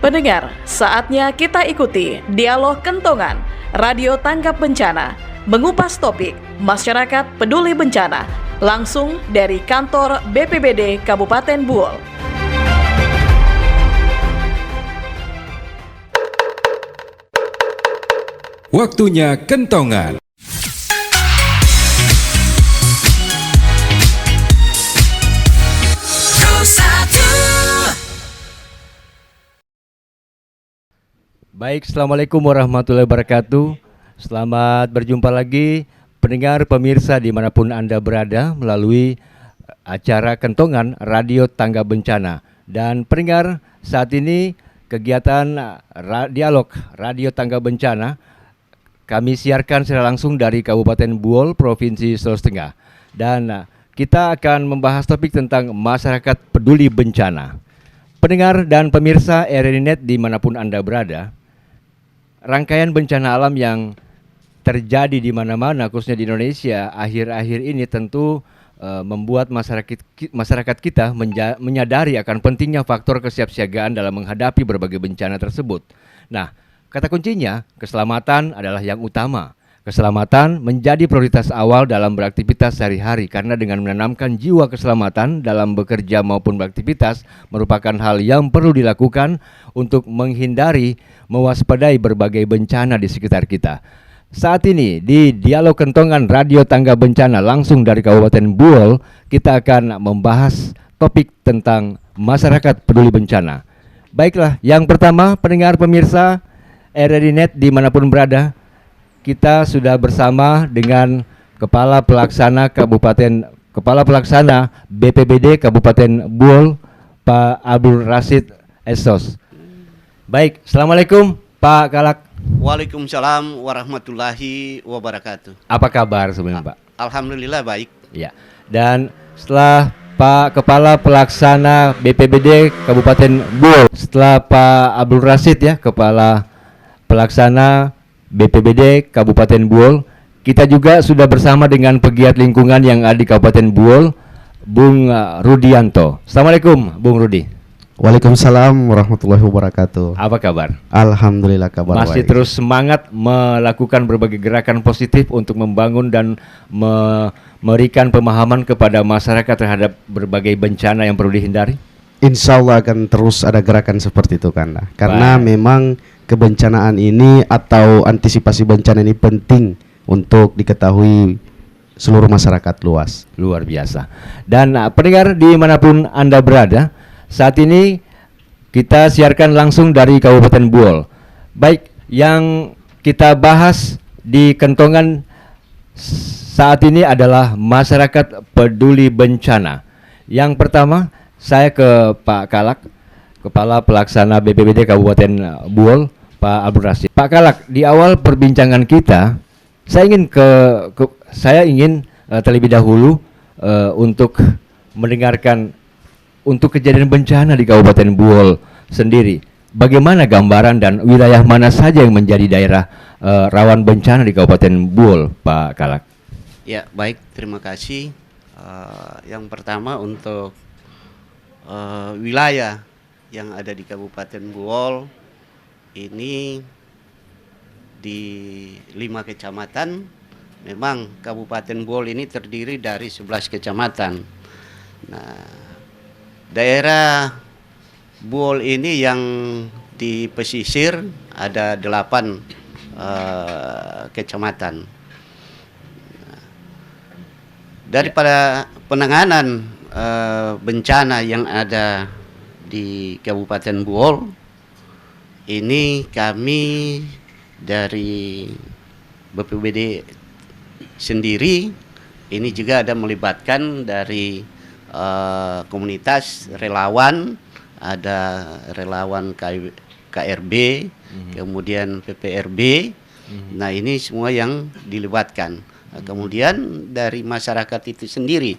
Pendengar, saatnya kita ikuti dialog kentongan Radio Tanggap Bencana mengupas topik masyarakat peduli bencana langsung dari kantor BPBD Kabupaten Buol. Waktunya kentongan. Baik, Assalamualaikum warahmatullahi wabarakatuh. Selamat berjumpa lagi pendengar pemirsa dimanapun Anda berada melalui acara kentongan Radio Tanggap Bencana. Dan pendengar, saat ini kegiatan dialog Radio Tanggap Bencana kami siarkan secara langsung dari Kabupaten Buol, Provinsi Sulawesi Tengah. Dan kita akan membahas topik tentang masyarakat peduli bencana. Pendengar dan pemirsa RRI.net dimanapun Anda berada, rangkaian bencana alam yang terjadi di mana-mana, khususnya di Indonesia, akhir-akhir ini tentu membuat masyarakat kita menyadari akan pentingnya faktor kesiapsiagaan dalam menghadapi berbagai bencana tersebut. Nah, kata kuncinya, keselamatan adalah yang utama. Keselamatan menjadi prioritas awal dalam beraktivitas sehari-hari karena dengan menanamkan jiwa keselamatan dalam bekerja maupun beraktivitas merupakan hal yang perlu dilakukan untuk menghindari, mewaspadai berbagai bencana di sekitar kita. Saat ini di Dialog Kentongan Radio Tanggap Bencana langsung dari Kabupaten Buol, kita akan membahas topik tentang masyarakat peduli bencana. Baiklah, yang pertama pendengar pemirsa RRI.net dimanapun berada, kita sudah bersama dengan Kepala Pelaksana BPBD Kabupaten Buol, Pak Abdul Rasid Esos. Baik, Assalamualaikum Pak Kalak. Waalaikumsalam warahmatullahi wabarakatuh. Apa kabar sebelumnya Pak? Alhamdulillah baik. Ya. Dan setelah Pak Kepala Pelaksana BPBD Kabupaten Buol, setelah Pak Abdul Rasid ya, Kepala Pelaksana BPBD Kabupaten Buol, kita juga sudah bersama dengan pegiat lingkungan yang ada di Kabupaten Buol, Bung Rudianto. Assalamualaikum Bung Rudi. Waalaikumsalam warahmatullahi wabarakatuh. Apa kabar? Alhamdulillah kabar Masih baik. terus semangat melakukan berbagai gerakan positif untuk membangun dan memberikan pemahaman kepada masyarakat terhadap berbagai bencana yang perlu dihindari? Insya Allah akan terus ada gerakan seperti itu karena Baik. memang kebencanaan ini atau antisipasi bencana ini penting untuk diketahui seluruh masyarakat luas. Luar biasa. Dan pendengar dimanapun Anda berada, saat ini kita siarkan langsung dari Kabupaten Buol. Baik, yang kita bahas di kentongan saat ini adalah masyarakat peduli bencana. Yang pertama, saya ke Pak Kalak, Kepala Pelaksana BPBD Kabupaten Buol, Pak Abdul Rasid. Pak Kalak, di awal perbincangan kita, saya ingin terlebih dahulu untuk mendengarkan untuk kejadian bencana di Kabupaten Buol sendiri. Bagaimana gambaran dan wilayah mana saja yang menjadi daerah rawan bencana di Kabupaten Buol, Pak Kalak? Ya, baik, terima kasih. Yang pertama untuk wilayah yang ada di Kabupaten Buol ini di 5 kecamatan. Memang Kabupaten Buol ini terdiri dari 11 kecamatan. Nah, daerah Buol ini yang di pesisir ada 8 kecamatan. Daripada penanganan bencana yang ada di Kabupaten Buol, ini kami dari BPBD sendiri ini juga ada melibatkan dari komunitas relawan, ada relawan KRB, kemudian PPRB. Nah, ini semua yang dilibatkan. Nah, kemudian dari masyarakat itu sendiri.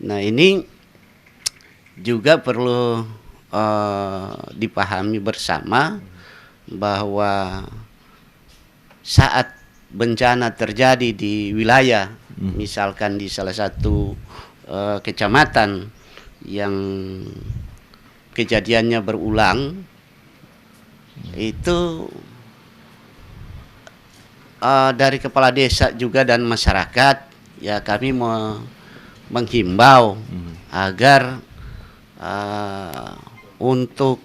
Nah, ini juga perlu dipahami bersama bahwa saat bencana terjadi di wilayah, misalkan di salah satu kecamatan yang kejadiannya berulang, itu dari kepala desa juga dan masyarakat, ya kami menghimbau agar untuk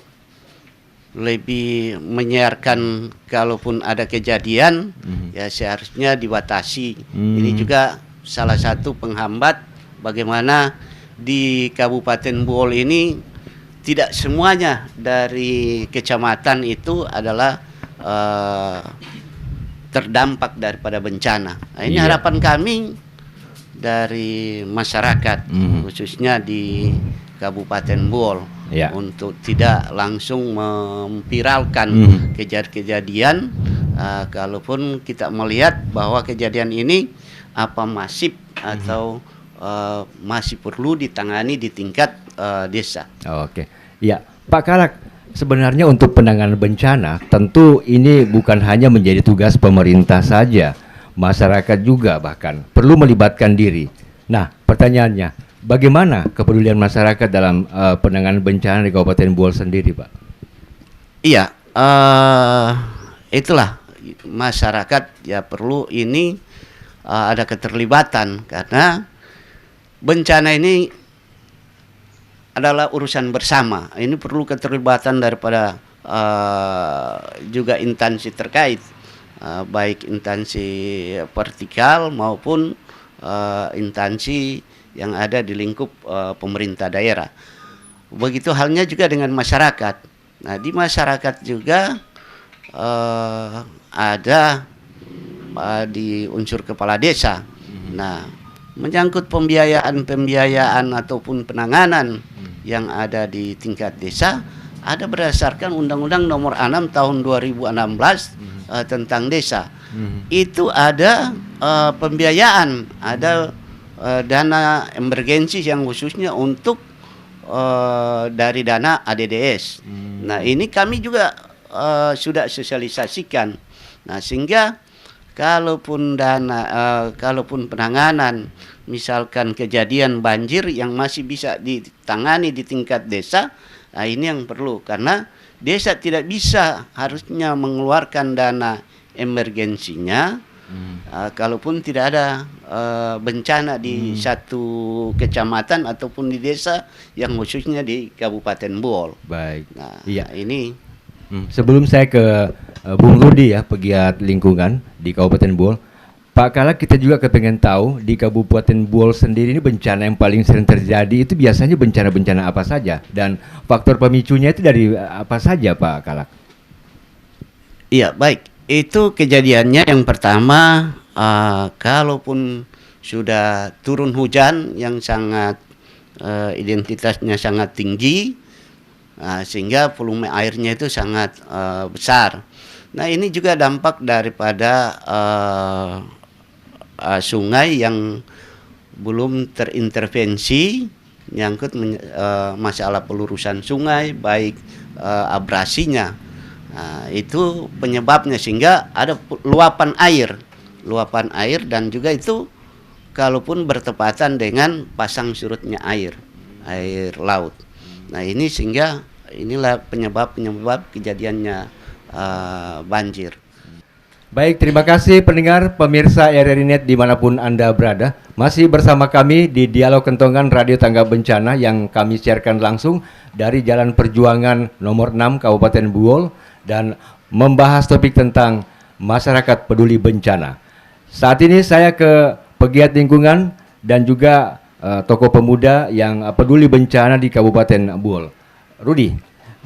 lebih menyiarkan kalaupun ada kejadian, ya seharusnya dibatasi. Ini juga salah satu penghambat bagaimana di Kabupaten Buol ini tidak semuanya dari kecamatan itu adalah terdampak daripada bencana. Nah, ini harapan kami dari masyarakat khususnya di Kabupaten Buol untuk tidak langsung memviralkan kejadian, kalaupun kita melihat bahwa kejadian ini apa masif atau masih perlu ditangani di tingkat desa. Oke, ya Pak Kalak. Sebenarnya untuk penanganan bencana tentu ini bukan hanya menjadi tugas pemerintah saja, masyarakat juga bahkan perlu melibatkan diri. Nah, pertanyaannya, bagaimana kepedulian masyarakat dalam penanganan bencana di Kabupaten Buol sendiri, Pak? Iya, itulah masyarakat ya perlu ini ada keterlibatan, karena bencana ini adalah urusan bersama. Ini perlu keterlibatan daripada juga instansi terkait, baik instansi vertikal maupun instansi yang ada di lingkup pemerintah daerah. Begitu halnya juga dengan masyarakat. Nah, di masyarakat juga ada di unsur kepala desa. Nah, menyangkut pembiayaan ataupun penanganan yang ada di tingkat desa, ada berdasarkan Undang-Undang Nomor 6 Tahun 2016 tentang desa. Itu ada pembiayaan, ada dana emergensi yang khususnya untuk dari dana ADDS. Nah, ini kami juga sudah sosialisasikan. Nah, sehingga kalaupun kalaupun penanganan misalkan kejadian banjir yang masih bisa ditangani di tingkat desa, nah ini yang perlu, karena desa tidak bisa harusnya mengeluarkan dana emergensinya kalaupun tidak ada bencana di satu kecamatan ataupun di desa yang khususnya di Kabupaten Buol. Baik. Nah, iya. Ini Sebelum saya ke Bung Rudi ya, pegiat lingkungan di Kabupaten Buol, Pak Kalak, kita juga kepengen tahu di Kabupaten Buol sendiri ini bencana yang paling sering terjadi itu biasanya bencana-bencana apa saja, dan faktor pemicunya itu dari apa saja, Pak Kalak? Iya, baik. Itu kejadiannya yang pertama, kalaupun sudah turun hujan yang sangat identitasnya sangat tinggi, sehingga volume airnya itu sangat besar. Nah, ini juga dampak daripada sungai yang belum terintervensi, nyangkut masalah pelurusan sungai, baik abrasinya. Nah, itu penyebabnya, sehingga ada luapan air dan juga itu kalaupun bertepatan dengan pasang surutnya air laut. Nah, ini sehingga inilah penyebab kejadiannya banjir. Baik, terima kasih pendengar pemirsa RRI.net dimanapun Anda berada. Masih bersama kami di Dialog Kentongan Radio Tanggap Bencana yang kami siarkan langsung dari Jalan Perjuangan nomor 6 Kabupaten Buol dan membahas topik tentang masyarakat peduli bencana. Saat ini saya ke pegiat lingkungan dan juga tokoh pemuda yang peduli bencana di Kabupaten Buol.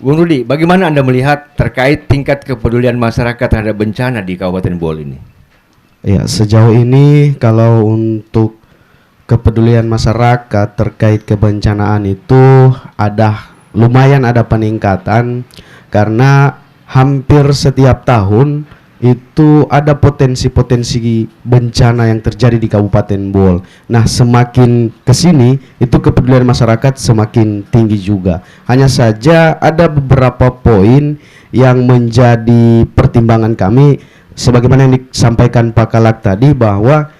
Bung Rudi, bagaimana Anda melihat terkait tingkat kepedulian masyarakat terhadap bencana di Kabupaten Buol ini? Ya, sejauh ini kalau untuk kepedulian masyarakat terkait kebencanaan itu lumayan ada peningkatan, karena hampir setiap tahun itu ada potensi-potensi bencana yang terjadi di Kabupaten Buol. Nah, semakin kesini itu kepedulian masyarakat semakin tinggi juga. Hanya saja ada beberapa poin yang menjadi pertimbangan kami, sebagaimana yang disampaikan Pak Kalak tadi, bahwa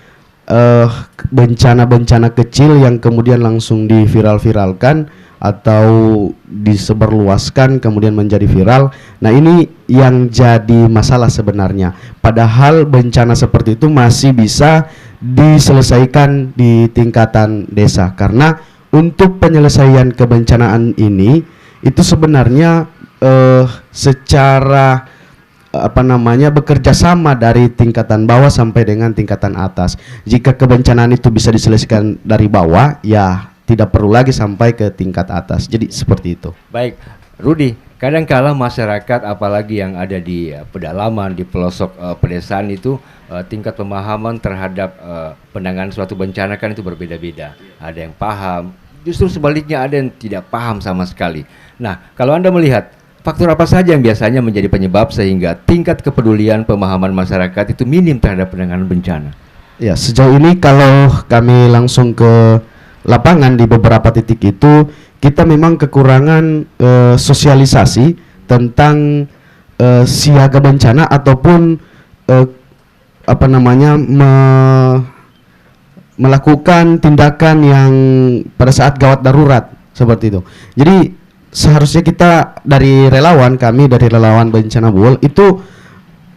bencana-bencana kecil yang kemudian langsung diviral-viralkan atau disebarluaskan kemudian menjadi viral. Nah, ini yang jadi masalah sebenarnya. Padahal bencana seperti itu masih bisa diselesaikan di tingkatan desa, karena untuk penyelesaian kebencanaan ini itu sebenarnya secara bekerja sama dari tingkatan bawah sampai dengan tingkatan atas. Jika kebencanaan itu bisa diselesaikan dari bawah, ya tidak perlu lagi sampai ke tingkat atas. Jadi seperti itu. Baik, Rudi, kadangkala masyarakat apalagi yang ada di pedalaman, di pelosok pedesaan itu tingkat pemahaman terhadap penanganan suatu bencana kan itu berbeda-beda. Ada yang paham, justru sebaliknya ada yang tidak paham sama sekali. Nah, kalau Anda melihat faktor apa saja yang biasanya menjadi penyebab sehingga tingkat kepedulian pemahaman masyarakat itu minim terhadap penanganan bencana? Ya, sejauh ini kalau kami langsung ke lapangan di beberapa titik itu, kita memang kekurangan sosialisasi tentang siaga bencana ataupun melakukan tindakan yang pada saat gawat darurat seperti itu. Jadi seharusnya kita dari relawan, kami dari relawan bencana Buol itu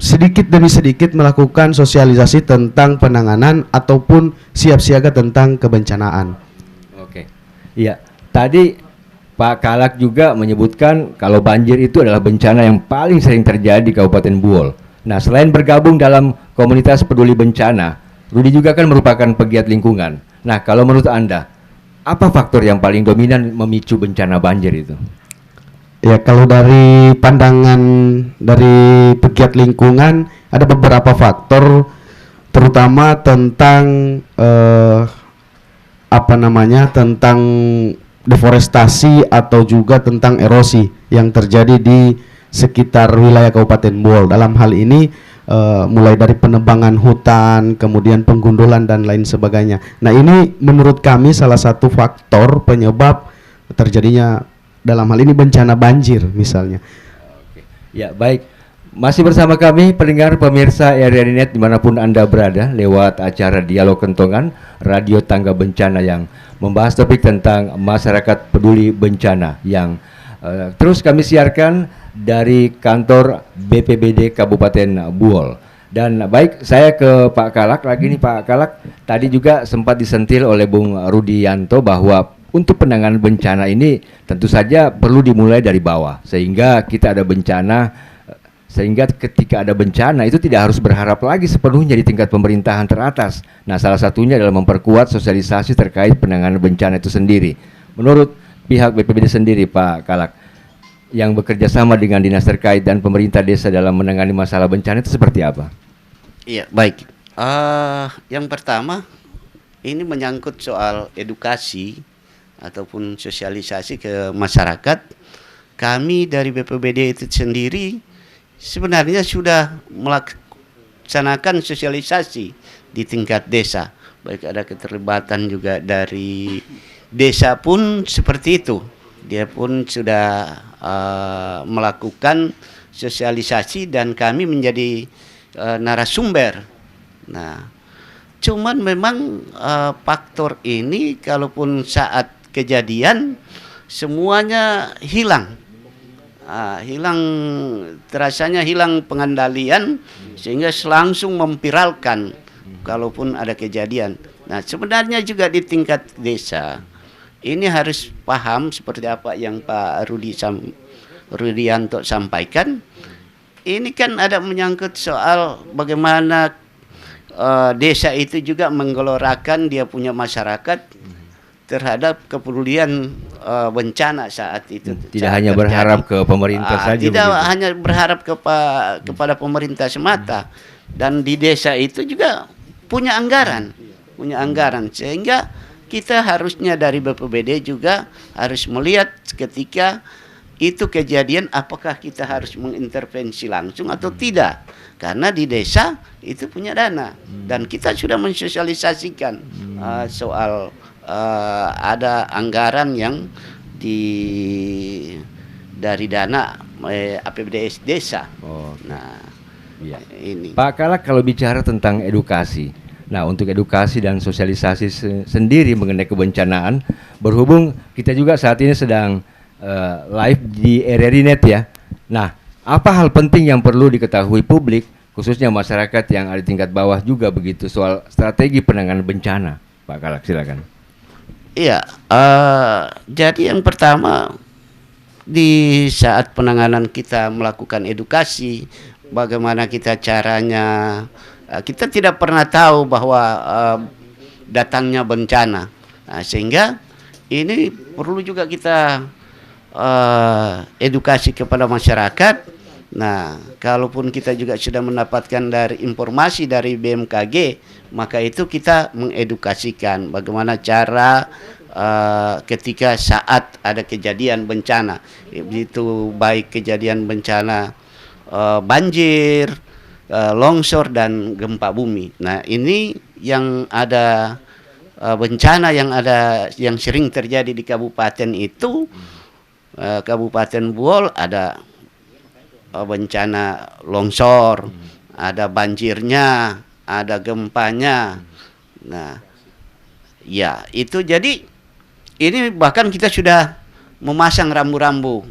sedikit demi sedikit melakukan sosialisasi tentang penanganan ataupun siap siaga tentang kebencanaan. Oke, iya. Tadi Pak Kalak juga menyebutkan kalau banjir itu adalah bencana yang paling sering terjadi di Kabupaten Buol. Nah, selain bergabung dalam komunitas peduli bencana, Rudi juga kan merupakan pegiat lingkungan. Nah, kalau menurut Anda, apa faktor yang paling dominan memicu bencana banjir itu? Ya, kalau dari pandangan dari pegiat lingkungan ada beberapa faktor, terutama tentang tentang deforestasi atau juga tentang erosi yang terjadi di sekitar wilayah Kabupaten Buol. Dalam hal ini mulai dari penebangan hutan, kemudian penggundulan dan lain sebagainya. Nah, ini menurut kami salah satu faktor penyebab terjadinya dalam hal ini bencana banjir misalnya. Oke. Ya, baik. Masih bersama kami pendengar pemirsa RRI.net dimanapun Anda berada lewat acara Dialog Kentongan, Radio Tangga Bencana yang membahas topik tentang masyarakat peduli bencana yang terus kami siarkan dari kantor BPBD Kabupaten Buol. Dan baik, saya ke Pak Kalak lagi nih. Pak Kalak, tadi juga sempat disentil oleh Bung Rudianto bahwa untuk penanganan bencana ini tentu saja perlu dimulai dari bawah, sehingga kita ada bencana, sehingga ketika ada bencana itu tidak harus berharap lagi sepenuhnya di tingkat pemerintahan teratas. Nah, salah satunya adalah memperkuat sosialisasi terkait penanganan bencana itu sendiri. Menurut pihak BPBD sendiri, Pak Kalak, yang bekerja sama dengan dinas terkait dan pemerintah desa dalam menangani masalah bencana itu seperti apa? Iya, baik. Yang pertama, ini menyangkut soal edukasi ataupun sosialisasi ke masyarakat. Kami dari BPBD itu sendiri sebenarnya sudah melaksanakan sosialisasi di tingkat desa. Baik, ada keterlibatan juga dari desa pun seperti itu. Dia pun sudah melakukan sosialisasi dan kami menjadi narasumber. Nah, cuman memang faktor ini kalaupun saat kejadian semuanya hilang. Terasanya hilang pengendalian sehingga langsung memviralkan kalaupun ada kejadian. Nah, sebenarnya juga di tingkat desa ini harus paham seperti apa yang Pak Rudianto sampaikan. Ini kan ada menyangkut soal bagaimana desa itu juga menggelorakan dia punya masyarakat terhadap kepedulian bencana saat itu. Tidak hanya terjadi. Berharap ke pemerintah saja. Tidak begitu. Hanya berharap kepada pemerintah semata. Dan di desa itu juga punya anggaran, sehingga kita harusnya dari BPBD juga harus melihat ketika itu kejadian apakah kita harus mengintervensi langsung atau tidak. Karena di desa itu punya dana dan kita sudah mensosialisasikan soal ada anggaran yang dari dana APBD desa. Nah, iya. Ini. Pak Kalak, kalau bicara tentang edukasi, nah untuk edukasi dan sosialisasi sendiri mengenai kebencanaan, berhubung kita juga saat ini sedang live di RRI Net ya. Nah, apa hal penting yang perlu diketahui publik, khususnya masyarakat yang ada di tingkat bawah juga begitu, soal strategi penanganan bencana? Pak Kalak, silakan. Iya, jadi yang pertama, di saat penanganan kita melakukan edukasi, bagaimana kita caranya, kita tidak pernah tahu bahwa datangnya bencana. Nah, sehingga ini perlu juga kita edukasi kepada masyarakat. Nah, kalaupun kita juga sudah mendapatkan dari informasi dari BMKG, maka itu kita mengedukasikan bagaimana cara ketika saat ada kejadian bencana, itu baik kejadian bencana banjir, longsor dan gempa bumi. Nah, ini yang ada bencana yang sering terjadi di kabupaten itu, Kabupaten Buol ada bencana longsor, ada banjirnya, ada gempanya. Nah, ya itu jadi ini bahkan kita sudah memasang rambu-rambu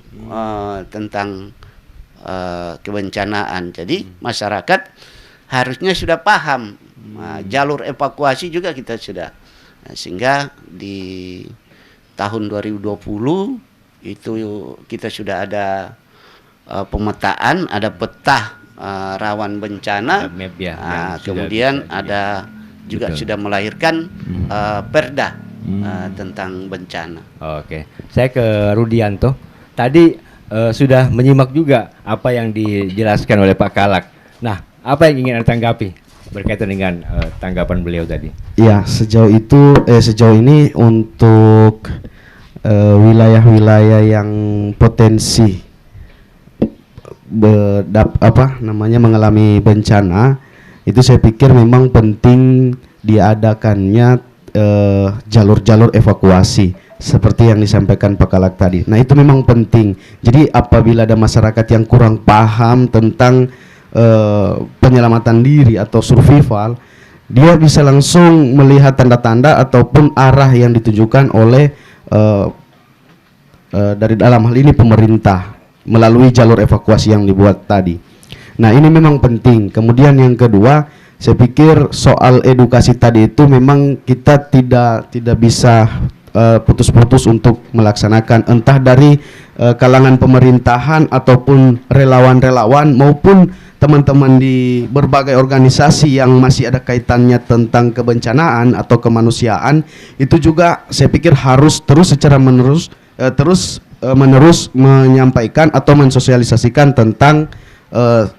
tentang kebencanaan. Jadi masyarakat harusnya sudah paham. Jalur evakuasi juga kita sudah. Nah, sehingga di tahun 2020 itu kita sudah ada pemetaan, ada peta rawan bencana, map ya, kemudian ada juga sudah melahirkan perda tentang bencana. Oke, saya ke Rudianto. Tadi sudah menyimak juga apa yang dijelaskan oleh Pak Kalak. Nah, apa yang ingin Anda tanggapi berkaitan dengan tanggapan beliau tadi? Ya, sejauh ini untuk wilayah-wilayah yang potensi mengalami bencana, itu saya pikir memang penting diadakannya jalur-jalur evakuasi seperti yang disampaikan Pak Kalak tadi. Nah, itu memang penting. Jadi apabila ada masyarakat yang kurang paham tentang penyelamatan diri atau survival, dia bisa langsung melihat tanda-tanda ataupun arah yang ditunjukkan oleh dari dalam hal ini pemerintah melalui jalur evakuasi yang dibuat tadi. Nah, ini memang penting. Kemudian yang kedua, saya pikir soal edukasi tadi itu memang kita tidak bisa putus-putus untuk melaksanakan, entah dari kalangan pemerintahan ataupun relawan-relawan maupun teman-teman di berbagai organisasi yang masih ada kaitannya tentang kebencanaan atau kemanusiaan. Itu juga saya pikir harus secara menerus menyampaikan atau mensosialisasikan tentang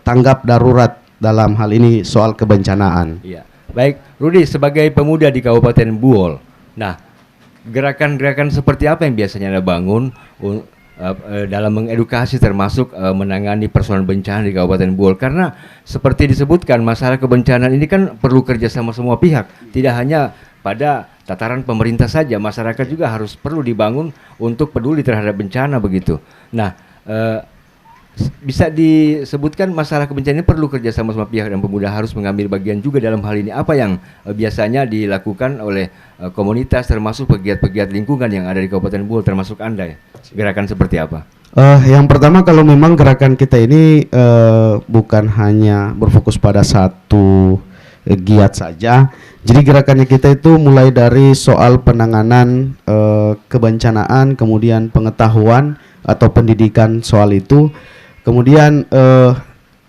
tanggap darurat dalam hal ini soal kebencanaan. Iya. Baik, Rudi, sebagai pemuda di Kabupaten Buol, nah, gerakan-gerakan seperti apa yang biasanya Anda bangun dalam mengedukasi termasuk menangani persoalan bencana di Kabupaten Buol? Karena seperti disebutkan, masalah kebencanaan ini kan perlu kerjasama semua pihak, tidak hanya pada tataran pemerintah saja, masyarakat juga harus perlu dibangun untuk peduli terhadap bencana begitu. Nah, bisa disebutkan masalah kebencanaan ini perlu kerjasama semua pihak dan pemuda harus mengambil bagian juga dalam hal ini. Apa yang biasanya dilakukan oleh komunitas termasuk pegiat-pegiat lingkungan yang ada di Kabupaten Buol termasuk Anda ya? Gerakan seperti apa? Yang pertama, kalau memang gerakan kita ini bukan hanya berfokus pada satu giat saja. Jadi gerakannya kita itu mulai dari soal penanganan kebencanaan, kemudian pengetahuan atau pendidikan soal itu, kemudian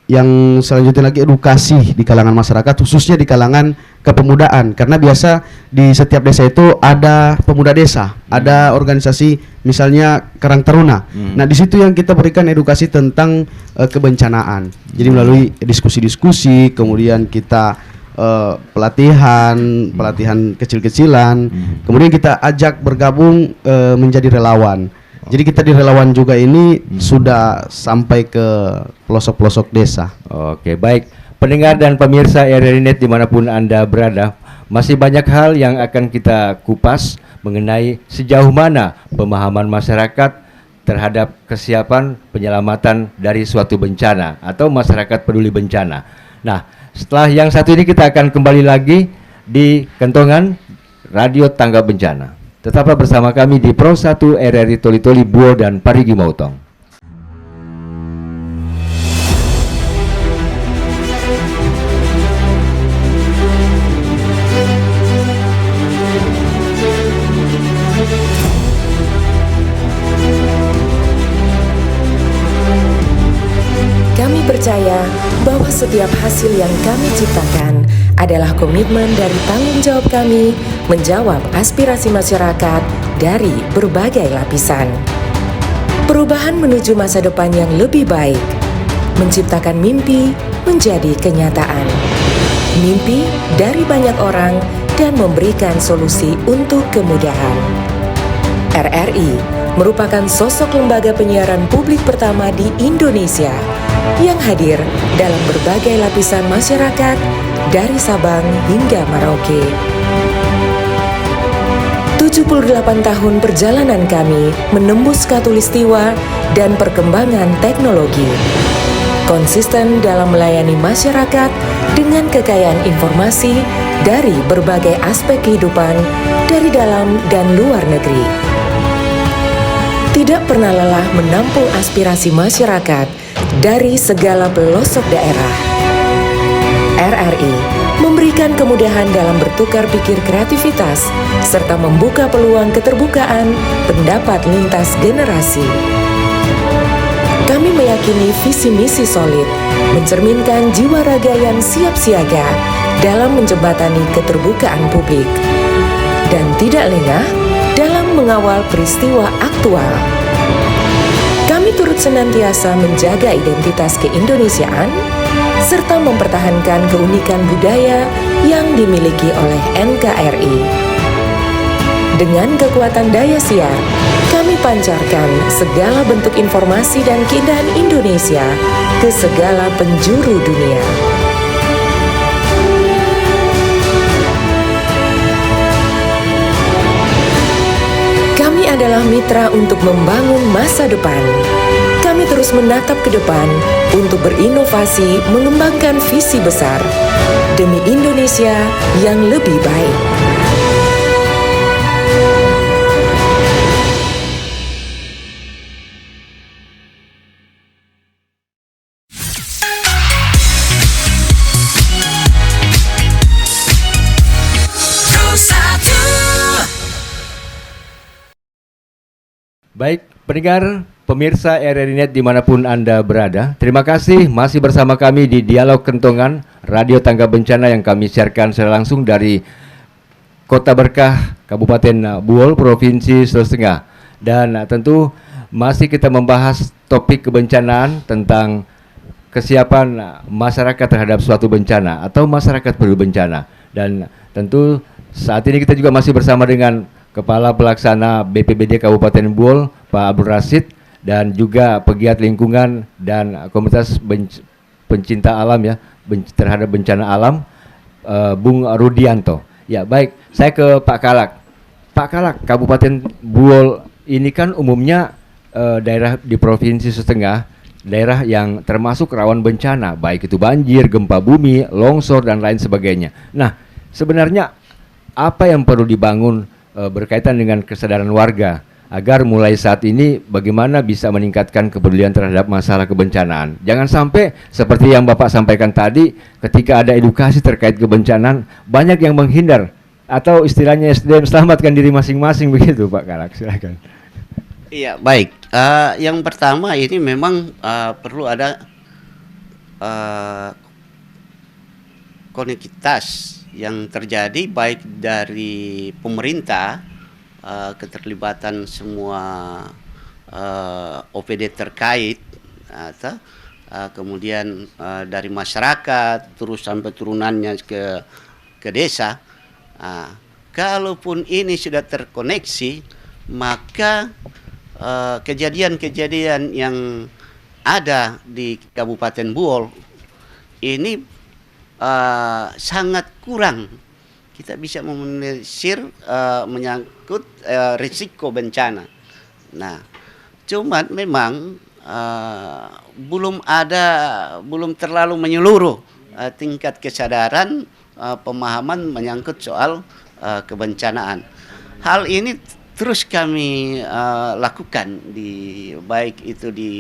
yang selanjutnya lagi edukasi di kalangan masyarakat, khususnya di kalangan kepemudaan, karena biasa di setiap desa itu ada pemuda desa, ada organisasi misalnya Karang Taruna. Nah, di situ yang kita berikan edukasi tentang kebencanaan. Jadi melalui diskusi-diskusi, kemudian kita pelatihan kecil-kecilan, kemudian kita ajak bergabung menjadi relawan. Jadi kita di relawan juga ini sudah sampai ke pelosok-pelosok desa. Oke, baik. Pendengar dan pemirsa RRI Net dimanapun Anda berada, masih banyak hal yang akan kita kupas mengenai sejauh mana pemahaman masyarakat terhadap kesiapan penyelamatan dari suatu bencana atau masyarakat peduli bencana. Nah, setelah yang satu ini kita akan kembali lagi di Kentongan Radio Tanggap Bencana. Tetaplah bersama kami di Pro 1 RRI Toli-Toli Buol dan Parigi Motong. Kami percaya bahwa setiap hasil yang kami ciptakan adalah komitmen dari tanggung jawab kami menjawab aspirasi masyarakat dari berbagai lapisan. Perubahan menuju masa depan yang lebih baik, menciptakan mimpi menjadi kenyataan. Mimpi dari banyak orang dan memberikan solusi untuk kemudahan. RRI merupakan sosok lembaga penyiaran publik pertama di Indonesia yang hadir dalam berbagai lapisan masyarakat dari Sabang hingga Merauke. 78 tahun perjalanan kami menembus khatulistiwa dan perkembangan teknologi. Konsisten dalam melayani masyarakat dengan kekayaan informasi dari berbagai aspek kehidupan dari dalam dan luar negeri. Tidak pernah lelah menampung aspirasi masyarakat dari segala pelosok daerah. RRI memberikan kemudahan dalam bertukar pikir kreativitas serta membuka peluang keterbukaan pendapat lintas generasi. Kami meyakini visi misi solid mencerminkan jiwa raga yang siap siaga dalam menjembatani keterbukaan publik dan tidak lengah dalam mengawal peristiwa aktual. Kami turut senantiasa menjaga identitas keindonesiaan serta mempertahankan keunikan budaya yang dimiliki oleh NKRI. Dengan kekuatan daya siar, kami pancarkan segala bentuk informasi dan keindahan Indonesia ke segala penjuru dunia. Kami adalah mitra untuk membangun masa depan. Kami terus menatap ke depan untuk berinovasi mengembangkan visi besar demi Indonesia yang lebih baik. Baik, pendengar, pemirsa RRI Net dimanapun Anda berada, terima kasih masih bersama kami di Dialog Kentongan, Radio Tangga Bencana yang kami siarkan secara langsung dari Kota Berkah, Kabupaten Buol, Provinsi Sulawesi Tengah. Dan tentu masih kita membahas topik kebencanaan tentang kesiapan masyarakat terhadap suatu bencana atau masyarakat perlu bencana. Dan tentu saat ini kita juga masih bersama dengan Kepala Pelaksana BPBD Kabupaten Buol, Pak Abdul Rasid, dan juga pegiat lingkungan dan komunitas pencinta alam ya, terhadap bencana alam, Bung Rudianto. Ya, baik, saya ke Pak Kalak. Pak Kalak, Kabupaten Buol ini kan umumnya daerah di Provinsi Sulawesi Tengah, daerah yang termasuk rawan bencana, baik itu banjir, gempa bumi, longsor, dan lain sebagainya. Nah, sebenarnya apa yang perlu dibangun berkaitan dengan kesadaran warga agar mulai saat ini bagaimana bisa meningkatkan kepedulian terhadap masalah kebencanaan. Jangan sampai seperti yang Bapak sampaikan tadi, ketika ada edukasi terkait kebencanaan, banyak yang menghindar atau istilahnya SDM selamatkan diri masing-masing begitu, Pak Kalak. Silakan. Iya, baik. Yang pertama ini memang perlu ada konektivitas yang terjadi baik dari pemerintah, keterlibatan semua OPD terkait, atau kemudian dari masyarakat terus sampai turunannya ke desa. Kalaupun ini sudah terkoneksi, maka kejadian-kejadian yang ada di Kabupaten Buol ini sangat kurang. Kita bisa meminimalisir menyangkut risiko bencana. Nah, cuman memang belum terlalu menyeluruh tingkat kesadaran pemahaman menyangkut soal kebencanaan. hal ini terus kami lakukan baik itu di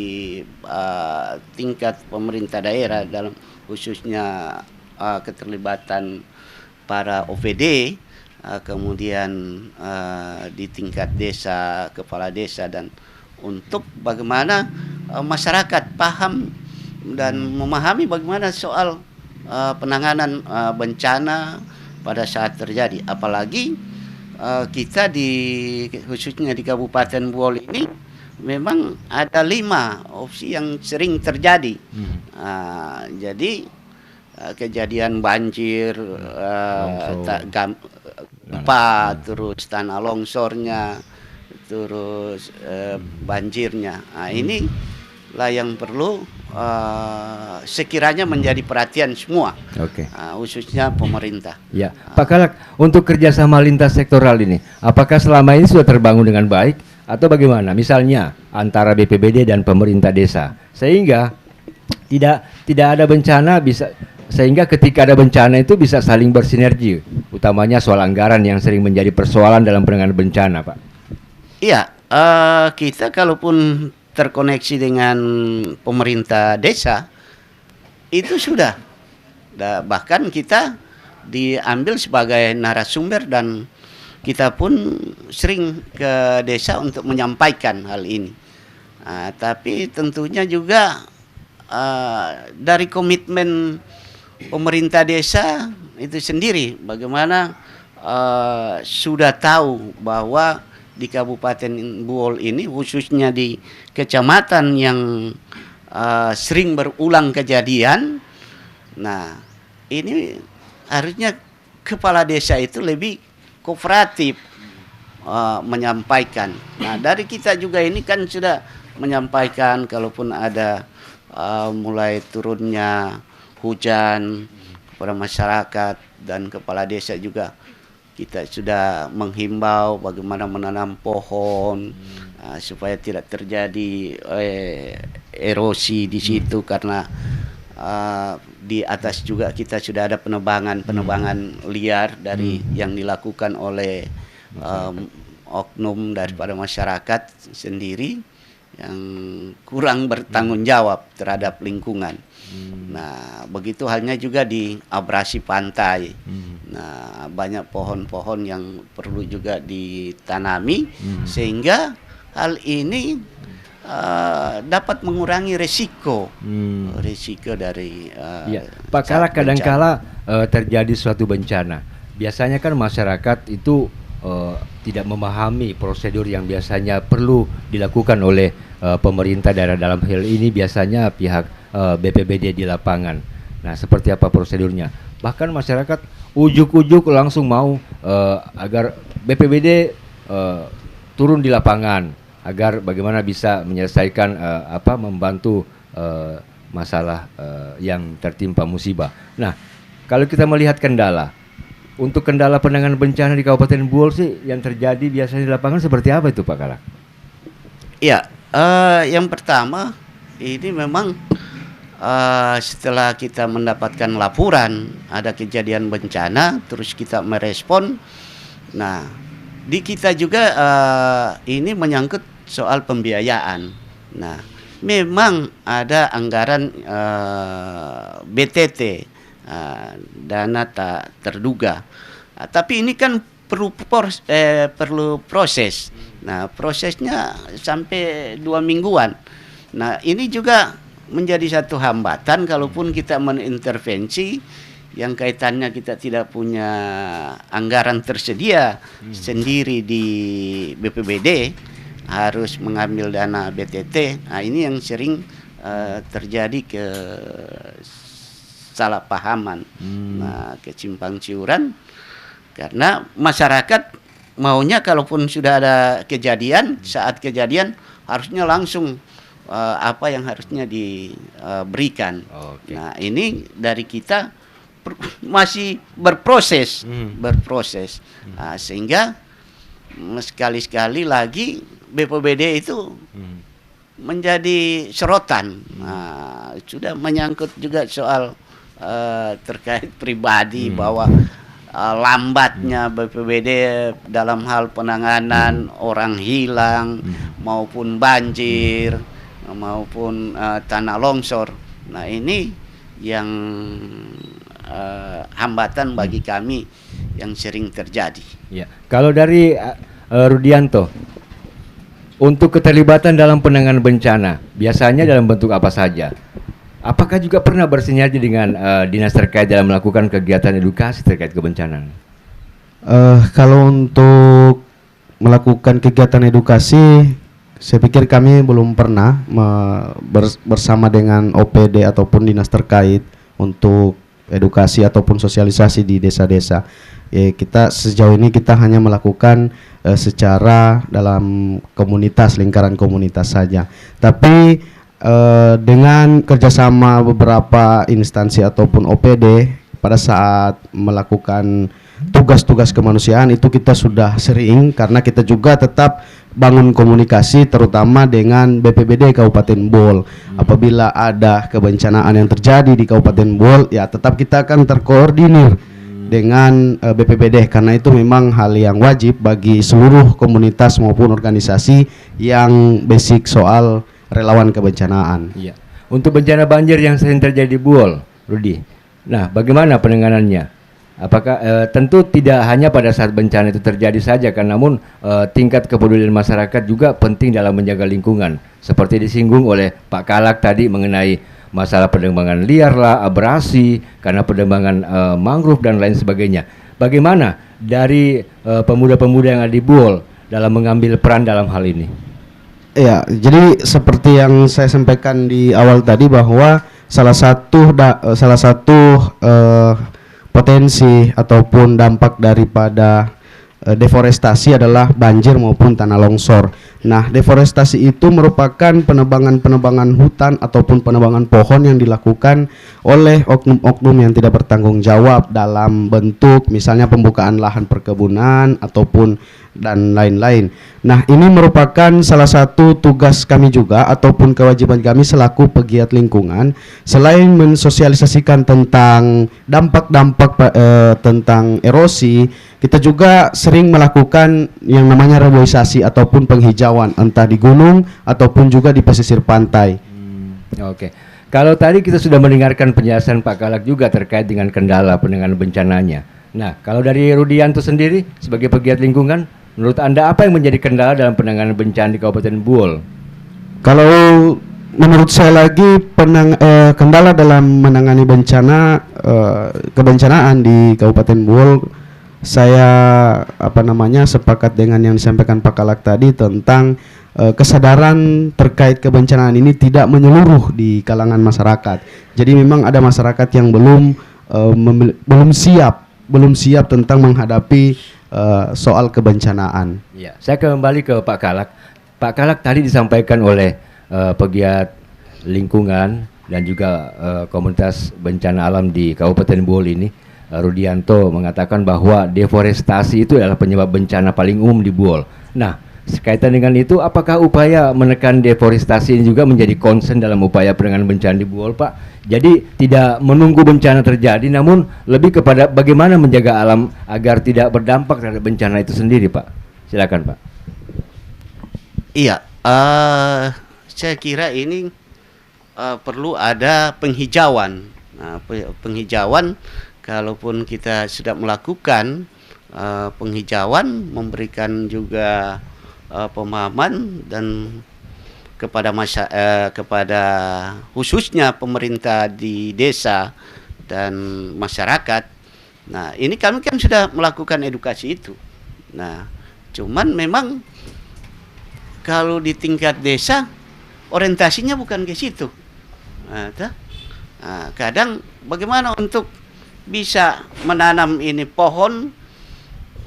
tingkat pemerintah daerah dalam khususnya keterlibatan para OPD, kemudian di tingkat desa, kepala desa, dan untuk bagaimana masyarakat paham dan memahami bagaimana soal penanganan bencana pada saat terjadi. Apalagi kita khususnya di Kabupaten Buol ini memang ada 5 opsi yang sering terjadi. Jadi kejadian banjir, gempa, terus tanah longsornya, terus banjirnya. Nah, inilah yang perlu sekiranya menjadi perhatian semua, khususnya pemerintah. Ya, Pak Kalak, untuk kerjasama lintas sektoral ini, apakah selama ini sudah terbangun dengan baik atau bagaimana? Misalnya antara BPBD dan pemerintah desa, sehingga tidak ada bencana sehingga ketika ada bencana itu bisa saling bersinergi, utamanya soal anggaran yang sering menjadi persoalan dalam penanganan bencana, Pak. Iya, kita kalaupun terkoneksi dengan pemerintah desa itu sudah, bahkan kita diambil sebagai narasumber dan kita pun sering ke desa untuk menyampaikan hal ini. Tapi tentunya juga dari komitmen pemerintah desa itu sendiri, bagaimana sudah tahu bahwa di Kabupaten Buol ini, khususnya di kecamatan yang sering berulang kejadian, nah ini harusnya kepala desa itu lebih kooperatif menyampaikan. Nah, dari kita juga ini kan sudah menyampaikan kalaupun ada mulai turunnya hujan kepada masyarakat, dan kepala desa juga kita sudah menghimbau bagaimana menanam pohon supaya tidak terjadi erosi di situ, karena di atas juga kita sudah ada penebangan liar dari yang dilakukan oleh oknum daripada masyarakat sendiri yang kurang bertanggung jawab terhadap lingkungan. Nah, begitu halnya juga di abrasi pantai. Nah, banyak pohon-pohon yang perlu juga ditanami sehingga hal ini dapat mengurangi risiko dari Pak Kalak, kadangkala terjadi suatu bencana. Biasanya kan masyarakat itu tidak memahami prosedur yang biasanya perlu dilakukan oleh pemerintah daerah, dalam hal ini biasanya pihak BPBD di lapangan. Nah, seperti apa prosedurnya? Bahkan masyarakat ujuk-ujuk langsung mau agar BPBD turun di lapangan agar bagaimana bisa menyelesaikan membantu masalah yang tertimpa musibah. Nah, kalau kita melihat kendala, untuk kendala penanganan bencana di Kabupaten Buol sih yang terjadi biasanya di lapangan seperti apa itu, Pak Kalak? Iya, yang pertama ini memang setelah kita mendapatkan laporan ada kejadian bencana, terus kita merespon. Nah, di kita juga ini menyangkut soal pembiayaan. Nah, memang ada anggaran BTT, dana tak terduga. Tapi ini kan perlu proses. Nah, prosesnya sampai 2 mingguan. Nah, ini juga menjadi satu hambatan kalaupun kita mengintervensi yang kaitannya kita tidak punya anggaran tersedia sendiri di BPBD, harus mengambil dana BTT. Nah, ini yang sering terjadi kesalahpahaman, kesimpang siuran, karena masyarakat maunya kalaupun sudah ada kejadian, saat kejadian harusnya langsung apa yang harusnya diberikan. Nah, ini dari kita masih berproses. Sehingga sekali-sekali lagi BPBD itu menjadi sorotan. Sudah menyangkut juga soal terkait pribadi, bahwa lambatnya BPBD dalam hal penanganan orang hilang maupun banjir maupun tanah longsor. Nah, ini yang hambatan bagi kami yang sering terjadi. Ya. Kalau dari Rudianto, untuk keterlibatan dalam penanganan bencana, biasanya dalam bentuk apa saja? Apakah juga pernah bersinergi dengan dinas terkait dalam melakukan kegiatan edukasi terkait kebencanaan? Kalau untuk melakukan kegiatan edukasi, saya pikir kami belum pernah bersama dengan OPD ataupun dinas terkait untuk edukasi ataupun sosialisasi di desa-desa. Kita sejauh ini kita hanya melakukan secara dalam komunitas, lingkaran komunitas saja. Tapi dengan kerjasama beberapa instansi ataupun OPD pada saat melakukan tugas-tugas kemanusiaan itu kita sudah sering, karena kita juga tetap bangun komunikasi terutama dengan BPBD Kabupaten Bol. Apabila ada kebencanaan yang terjadi di Kabupaten Bol, ya tetap kita akan terkoordinir dengan BPBD, karena itu memang hal yang wajib bagi seluruh komunitas maupun organisasi yang basic soal relawan kebencanaan. Iya. Untuk bencana banjir yang sering terjadi di Buol, Rudi. Nah, bagaimana penanganannya? Apakah tentu tidak hanya pada saat bencana itu terjadi saja kan, namun tingkat kepedulian masyarakat juga penting dalam menjaga lingkungan. Seperti disinggung oleh Pak Kalak tadi mengenai masalah penebangan liar lah, abrasi karena penebangan mangrove dan lain sebagainya. Bagaimana dari pemuda-pemuda yang ada di Buol dalam mengambil peran dalam hal ini? Ya, jadi seperti yang saya sampaikan di awal tadi bahwa salah satu potensi ataupun dampak daripada deforestasi adalah banjir maupun tanah longsor. Nah, deforestasi itu merupakan penebangan hutan ataupun penebangan pohon yang dilakukan oleh oknum-oknum yang tidak bertanggung jawab dalam bentuk misalnya pembukaan lahan perkebunan ataupun dan lain-lain. Nah, ini merupakan salah satu tugas kami juga ataupun kewajiban kami selaku pegiat lingkungan, selain mensosialisasikan tentang dampak-dampak tentang erosi, kita juga sering melakukan yang namanya reboisasi ataupun penghijauan entah di gunung ataupun juga di pesisir pantai. Oke. Kalau tadi kita sudah mendengarkan penjelasan Pak Kalak juga terkait dengan kendala penanganan bencananya. Nah, kalau dari Rudianto sendiri sebagai pegiat lingkungan, menurut Anda apa yang menjadi kendala dalam penanganan bencana di Kabupaten Buol? Kalau menurut saya lagi kendala dalam menangani bencana kebencanaan di Kabupaten Buol, saya sepakat dengan yang disampaikan Pak Kalak tadi tentang kesadaran terkait kebencanaan ini tidak menyeluruh di kalangan masyarakat. Jadi memang ada masyarakat yang belum siap tentang menghadapi soal kebencanaan. Ya, saya kembali ke Pak Kalak. Pak Kalak tadi disampaikan oleh pegiat lingkungan dan juga komunitas bencana alam di Kabupaten Buol ini, Rudianto mengatakan bahwa deforestasi itu adalah penyebab bencana paling umum di Buol. Nah, sekaitan dengan itu, apakah upaya menekan deforestasi ini juga menjadi concern dalam upaya penanganan bencana di Buol, Pak? Jadi tidak menunggu bencana terjadi, namun lebih kepada bagaimana menjaga alam agar tidak berdampak terhadap bencana itu sendiri, Pak. Silakan, Pak. Iya, saya kira ini perlu ada penghijauan. Nah, penghijauan, kalaupun kita sudah melakukan penghijauan, memberikan juga pemahaman dan kepada khususnya pemerintah di desa dan masyarakat. Nah, ini kami kan sudah melakukan edukasi itu. Nah, cuman memang kalau di tingkat desa orientasinya bukan ke situ. Kadang bagaimana untuk bisa menanam ini pohon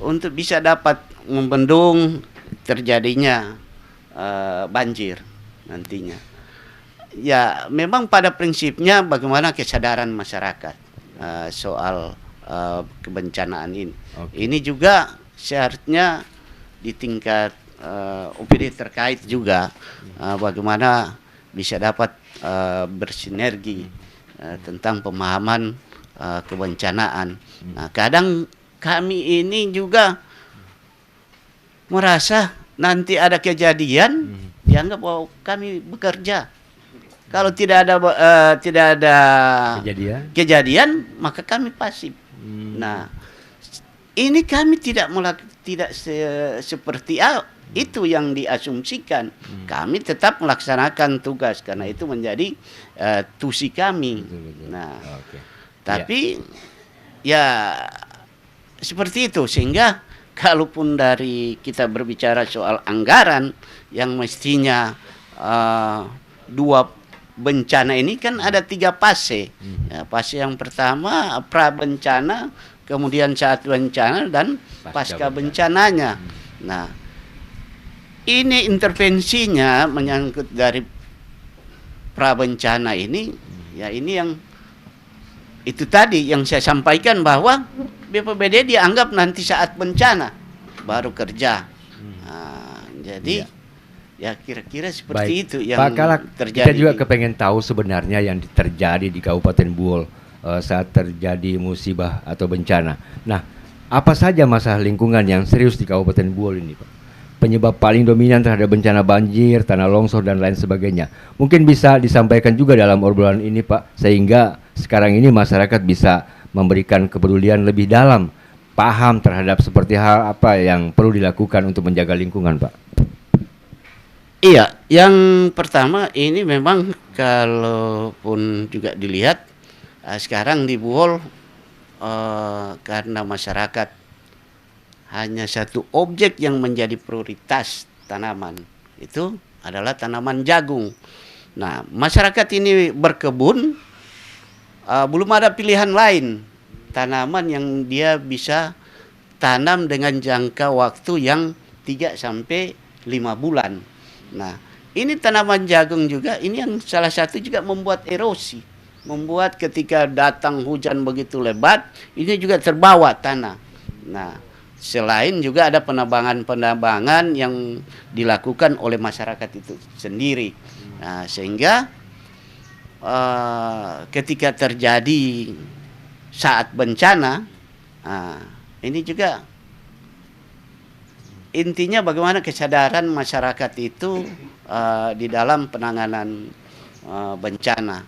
untuk bisa dapat membendung terjadinya banjir nantinya. Ya, memang pada prinsipnya bagaimana kesadaran masyarakat soal kebencanaan ini. Okay. Ini juga seharusnya di tingkat OPD terkait juga bagaimana bisa dapat bersinergi tentang pemahaman kebencanaan. Nah, kadang kami ini juga merasa nanti ada kejadian dianggap bahwa kami bekerja. Kalau tidak ada kejadian maka kami pasif. Nah, ini kami tidak seperti itu yang diasumsikan. Kami tetap melaksanakan tugas karena itu menjadi tusi kami. Nah, tapi ya seperti itu, sehingga kalaupun dari kita berbicara soal anggaran yang mestinya dua bencana ini kan ada 3 fase. Ya, fase yang pertama pra bencana, kemudian saat bencana dan pasca bencananya. Nah, ini intervensinya menyangkut dari pra bencana ini, ya ini yang itu tadi yang saya sampaikan bahwa BPBD dianggap nanti saat bencana baru kerja. Nah, jadi ya kira-kira seperti itu yang Pak Kalak, terjadi. kita juga kepengen tahu sebenarnya yang terjadi di Kabupaten Buol saat terjadi musibah atau bencana. Nah, apa saja masalah lingkungan yang serius di Kabupaten Buol ini, Pak? Penyebab paling dominan terhadap bencana banjir, tanah longsor, dan lain sebagainya. Mungkin bisa disampaikan juga dalam obrolan ini, Pak, sehingga sekarang ini masyarakat bisa memberikan kepedulian lebih dalam, paham terhadap seperti hal apa yang perlu dilakukan untuk menjaga lingkungan, Pak. Iya, yang pertama ini memang kalaupun juga dilihat sekarang di Buol karena masyarakat hanya satu objek yang menjadi prioritas tanaman, itu adalah tanaman jagung. Nah, masyarakat ini berkebun, belum ada pilihan lain tanaman yang dia bisa tanam dengan jangka waktu yang 3 sampai 5 bulan. Nah, ini tanaman jagung juga, ini yang salah satu juga membuat erosi, membuat ketika datang hujan begitu lebat, ini juga terbawa tanah. Nah, selain juga ada penambangan yang dilakukan oleh masyarakat itu sendiri. Nah, sehingga ketika terjadi saat bencana, ini juga intinya bagaimana kesadaran masyarakat itu di dalam penanganan bencana.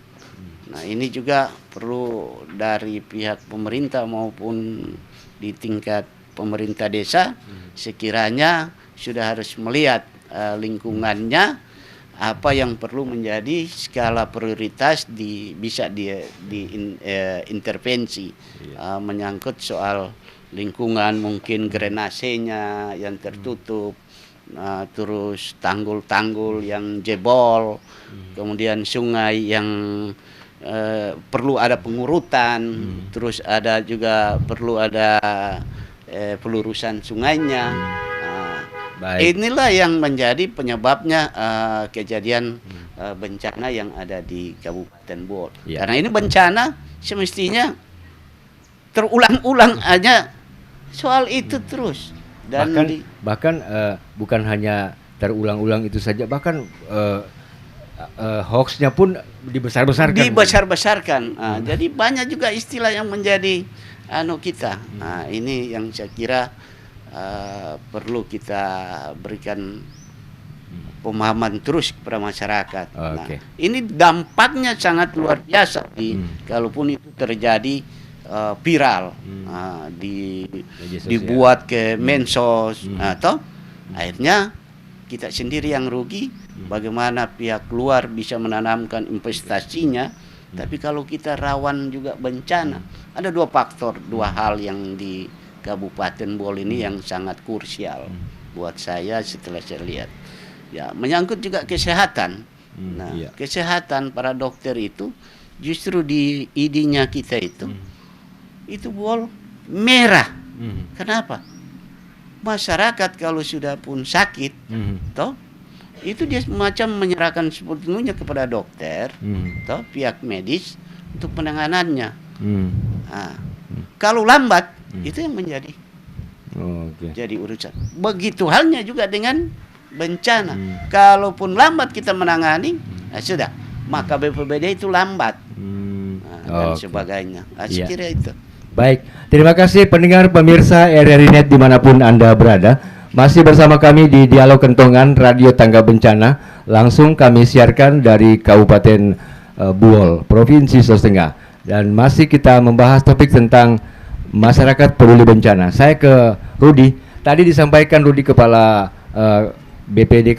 Nah, ini juga perlu dari pihak pemerintah maupun di tingkat pemerintah desa sekiranya sudah harus melihat lingkungannya, apa yang perlu menjadi skala prioritas bisa diintervensi menyangkut soal lingkungan, mungkin drainasenya yang tertutup, terus tanggul-tanggul yang jebol, kemudian sungai yang perlu ada pengurutan, terus ada juga perlu ada pelurusan sungainya. Inilah yang menjadi penyebabnya kejadian bencana yang ada di Kabupaten Buol. Karena ini bencana semestinya terulang-ulang aja soal itu terus. Dan bahkan bukan hanya terulang-ulang itu saja, bahkan hoaxnya pun dibesar-besarkan. Jadi banyak juga istilah yang menjadi kita. Nah, ini yang saya kira perlu kita berikan pemahaman terus kepada masyarakat. Nah, ini dampaknya sangat luar biasa kalaupun itu terjadi viral, dibuat ke mensos, atau akhirnya kita sendiri yang rugi. Bagaimana pihak luar bisa menanamkan investasinya, tapi kalau kita rawan juga bencana. Ada 2 faktor, 2 hal yang di Kabupaten Buol ini yang sangat krusial buat saya setelah saya lihat. Ya, menyangkut juga kesehatan. Nah, kesehatan para dokter itu justru di ID-nya kita itu Buol merah. Kenapa? Masyarakat kalau sudah pun sakit, toh itu dia semacam menyerahkan sepenuhnya kepada dokter, toh pihak medis untuk penanganannya. Nah, kalau lambat itu yang menjadi jadi urusan. Begitu halnya juga dengan bencana. Kalaupun lambat kita menangani, sudah, maka BPBD itu lambat dan sebagainya. Saya kira itu. Baik, terima kasih pendengar pemirsa RRI Net dimanapun Anda berada. Masih bersama kami di Dialog Kentongan Radio Tangga Bencana. Langsung kami siarkan dari Kabupaten Buol, Provinsi Sulawesi Tengah. Dan masih kita membahas topik tentang masyarakat peduli bencana. Saya ke Rudi. Tadi disampaikan Rudi Kepala BPD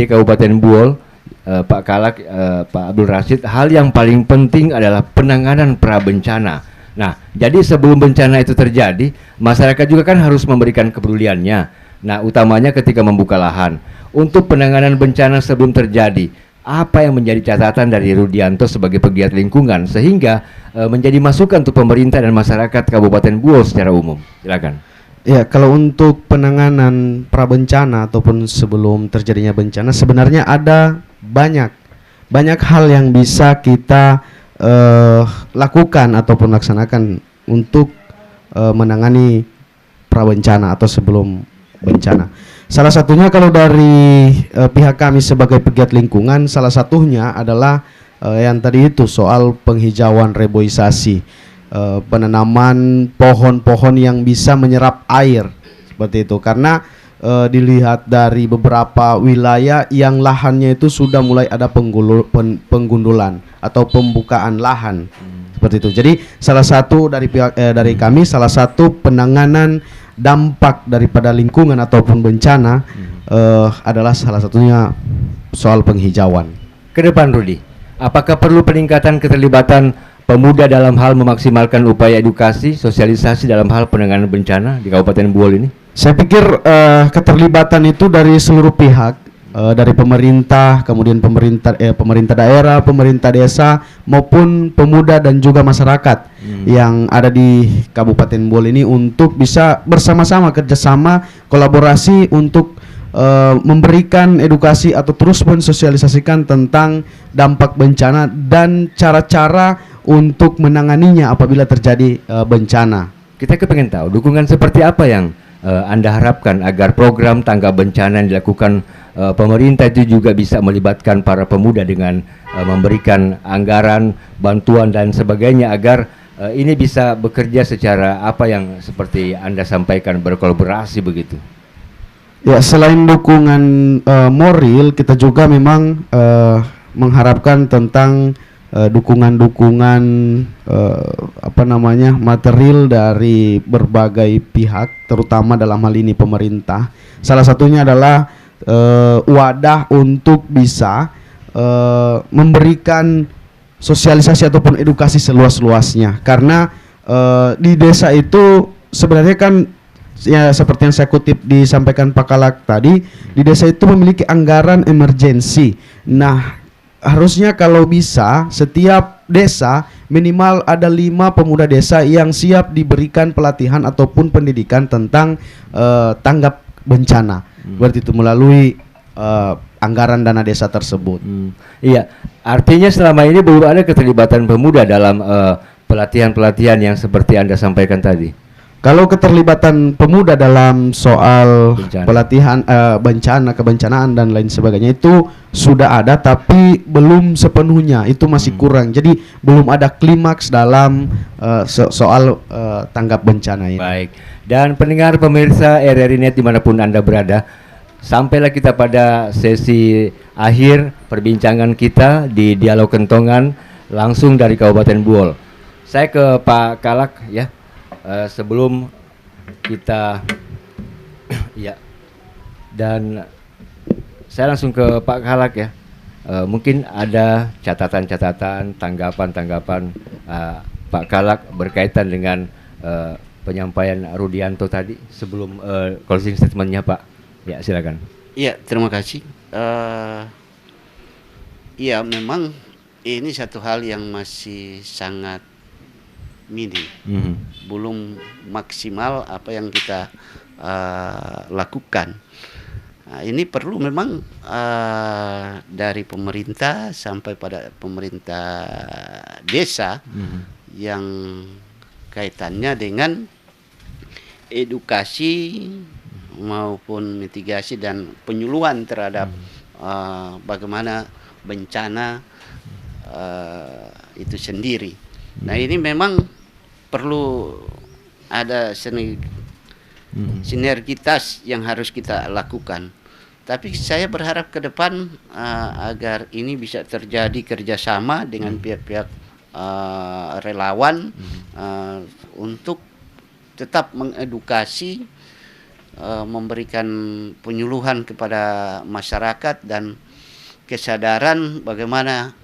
Kabupaten Buol, Pak Kalak, Pak Abdul Rashid, hal yang paling penting adalah penanganan prabencana. Nah, jadi sebelum bencana itu terjadi, masyarakat juga kan harus memberikan kepeduliannya. Nah, utamanya ketika membuka lahan. Untuk penanganan bencana sebelum terjadi, apa yang menjadi catatan dari Rudianto sebagai pegiat lingkungan sehingga menjadi masukan untuk pemerintah dan masyarakat Kabupaten Buol secara umum? Silakan. Ya, kalau untuk penanganan prabencana ataupun sebelum terjadinya bencana sebenarnya ada banyak hal yang bisa kita lakukan ataupun laksanakan untuk menangani prabencana atau sebelum bencana. Salah satunya kalau dari pihak kami sebagai pegiat lingkungan, salah satunya adalah yang tadi itu soal penghijauan reboisasi, penanaman pohon-pohon yang bisa menyerap air seperti itu. Karena dilihat dari beberapa wilayah yang lahannya itu sudah mulai ada penggundulan atau pembukaan lahan seperti itu. Jadi salah satu dari pihak dari kami, salah satu penanganan dampak daripada lingkungan ataupun bencana adalah salah satunya soal penghijauan. Ke depan Rudi, apakah perlu peningkatan keterlibatan pemuda dalam hal memaksimalkan upaya edukasi, sosialisasi dalam hal penanganan bencana di Kabupaten Buol ini? Saya pikir keterlibatan itu dari seluruh pihak, dari pemerintah, kemudian pemerintah daerah, pemerintah desa, maupun pemuda dan juga masyarakat yang ada di Kabupaten Buol ini untuk bisa bersama-sama kerjasama, kolaborasi untuk memberikan edukasi atau terus mensosialisasikan tentang dampak bencana dan cara-cara untuk menanganinya apabila terjadi bencana. Kita kepengen tahu dukungan seperti apa yang Anda harapkan agar program tangga bencana yang dilakukan pemerintah itu juga bisa melibatkan para pemuda dengan memberikan anggaran, bantuan dan sebagainya agar ini bisa bekerja secara apa yang seperti Anda sampaikan, berkolaborasi begitu. Ya, selain dukungan moral, kita juga memang mengharapkan tentang dukungan-dukungan material dari berbagai pihak, terutama dalam hal ini pemerintah. Salah satunya adalah wadah untuk bisa memberikan sosialisasi ataupun edukasi seluas-luasnya. Karena di desa itu sebenarnya kan ya seperti yang saya kutip disampaikan Pak Kalak tadi, di desa itu memiliki anggaran emergensi. Nah, harusnya kalau bisa setiap desa minimal ada 5 pemuda desa yang siap diberikan pelatihan ataupun pendidikan tentang tanggap bencana. Berarti itu melalui anggaran dana desa tersebut. Iya, artinya selama ini belum ada keterlibatan pemuda dalam pelatihan-pelatihan yang seperti Anda sampaikan tadi. Kalau keterlibatan pemuda dalam soal bencana, pelatihan bencana, kebencanaan dan lain sebagainya itu sudah ada, tapi belum sepenuhnya, itu masih kurang. Jadi belum ada klimaks dalam soal tanggap bencana ini. Baik, dan pendengar pemirsa RRI Net dimanapun Anda berada, sampailah kita pada sesi akhir perbincangan kita di Dialog Kentongan langsung dari Kabupaten Buol. Saya ke Pak Kalak ya. Sebelum kita ya, dan saya langsung ke Pak Kalak ya. Mungkin ada catatan-catatan, tanggapan-tanggapan Pak Kalak berkaitan dengan penyampaian Rudianto tadi sebelum closing statementnya Pak. Ya, silakan. Iya, terima kasih. Iya, memang ini satu hal yang masih sangat minim, belum maksimal apa yang kita lakukan. Nah, ini perlu memang dari pemerintah sampai pada pemerintah desa yang kaitannya dengan edukasi maupun mitigasi dan penyuluhan terhadap bagaimana bencana itu sendiri. Nah, ini memang perlu ada sinergitas yang harus kita lakukan. Tapi saya berharap ke depan agar ini bisa terjadi kerjasama dengan pihak-pihak relawan untuk tetap mengedukasi, memberikan penyuluhan kepada masyarakat dan kesadaran bagaimana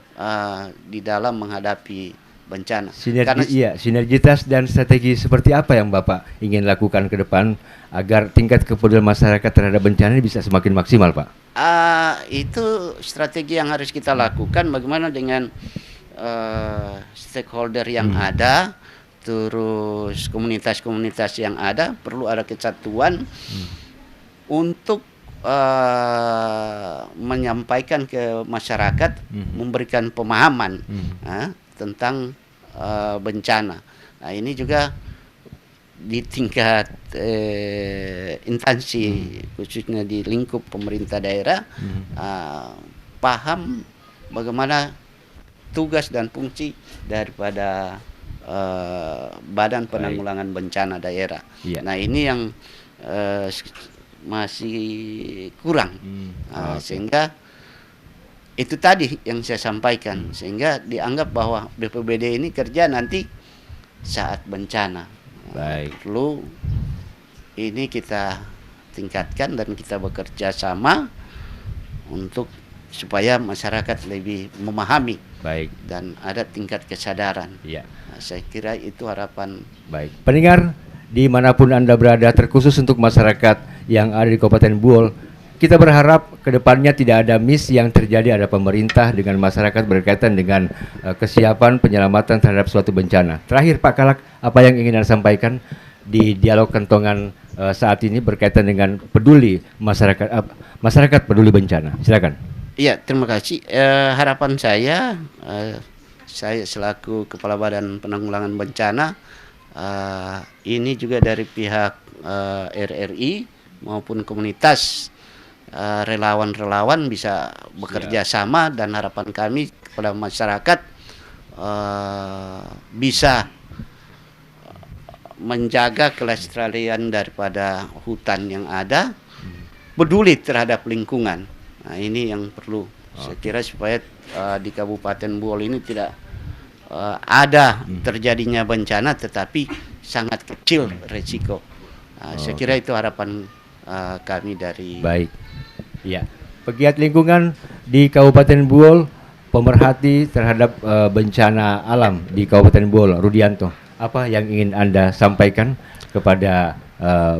di dalam menghadapi bencana. Sinergitas dan strategi seperti apa yang Bapak ingin lakukan ke depan agar tingkat kepedulian masyarakat terhadap bencana ini bisa semakin maksimal, Pak? Itu strategi yang harus kita lakukan, bagaimana dengan stakeholder yang ada, terus komunitas-komunitas yang ada, perlu ada kesatuan untuk menyampaikan ke masyarakat, memberikan pemahaman tentang bencana. Nah, ini juga di tingkat instansi, khususnya di lingkup pemerintah daerah, paham bagaimana tugas dan fungsi daripada Badan Penanggulangan Bencana Daerah. Nah, ini yang masih kurang, sehingga itu tadi yang saya sampaikan, sehingga dianggap bahwa BPBD ini kerja nanti saat bencana. Perlu ini kita tingkatkan dan kita bekerja sama untuk supaya masyarakat lebih memahami dan ada tingkat kesadaran. Nah, saya kira itu harapan. Pendengar dimanapun Anda berada, terkhusus untuk masyarakat yang ada di Kabupaten Buol, kita berharap kedepannya tidak ada miss yang terjadi ada pemerintah dengan masyarakat berkaitan dengan kesiapan penyelamatan terhadap suatu bencana. Terakhir Pak Kalak, apa yang ingin Anda sampaikan di dialog kentongan saat ini berkaitan dengan peduli masyarakat peduli bencana? Silakan. Iya, terima kasih. Harapan saya selaku Kepala Badan Penanggulangan Bencana, ini juga dari pihak RRI maupun komunitas relawan-relawan bisa bekerja sama, dan harapan kami kepada masyarakat bisa menjaga kelestarian daripada hutan yang ada, peduli terhadap lingkungan. Nah, ini yang perlu saya kira supaya di Kabupaten Buol ini tidak ada terjadinya bencana, tetapi sangat kecil resiko. Saya kira itu harapan kami dari. Ya, pegiat lingkungan di Kabupaten Buol, pemerhati terhadap bencana alam di Kabupaten Buol, Rudianto, apa yang ingin Anda sampaikan kepada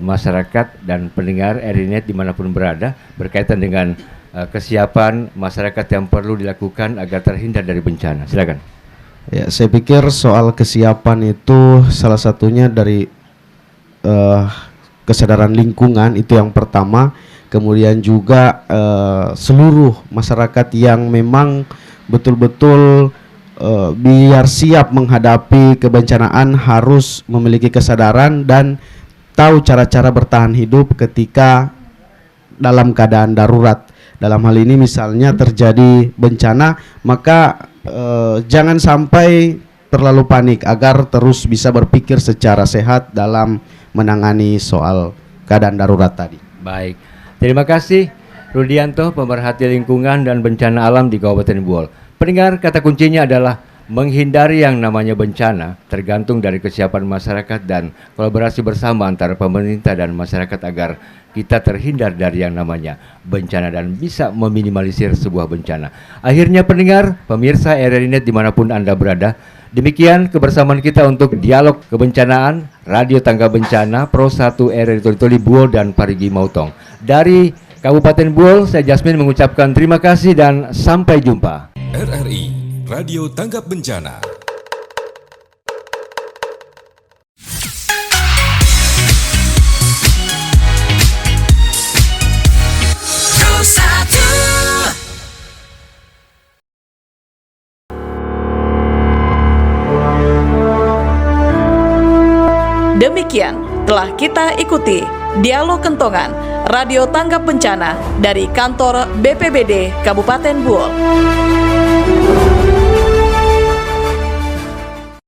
masyarakat dan pendengar RRI dimanapun berada berkaitan dengan kesiapan masyarakat yang perlu dilakukan agar terhindar dari bencana? Silakan. Ya, saya pikir soal kesiapan itu salah satunya dari kesadaran lingkungan, itu yang pertama. Kemudian juga seluruh masyarakat yang memang betul-betul biar siap menghadapi kebencanaan harus memiliki kesadaran dan tahu cara-cara bertahan hidup ketika dalam keadaan darurat. Dalam hal ini misalnya terjadi bencana, maka jangan sampai terlalu panik agar terus bisa berpikir secara sehat dalam menangani soal keadaan darurat tadi. Baik, terima kasih Rudianto, pemerhati lingkungan dan bencana alam di Kabupaten Buol. Pendengar, kata kuncinya adalah menghindari yang namanya bencana tergantung dari kesiapan masyarakat dan kolaborasi bersama antara pemerintah dan masyarakat agar kita terhindar dari yang namanya bencana dan bisa meminimalisir sebuah bencana. Akhirnya pendengar, pemirsa RRI dimanapun Anda berada, demikian kebersamaan kita untuk dialog kebencanaan Radio Tangga Bencana Pro 1 RRI Toli Buol dan Parigi Mautong. Dari Kabupaten Buol, saya Jasmine mengucapkan terima kasih dan sampai jumpa. RRI Radio Tanggap Bencana. Demikian telah kita ikuti Dialog Kentongan Radio Tanggap Bencana dari kantor BPBD Kabupaten Buol.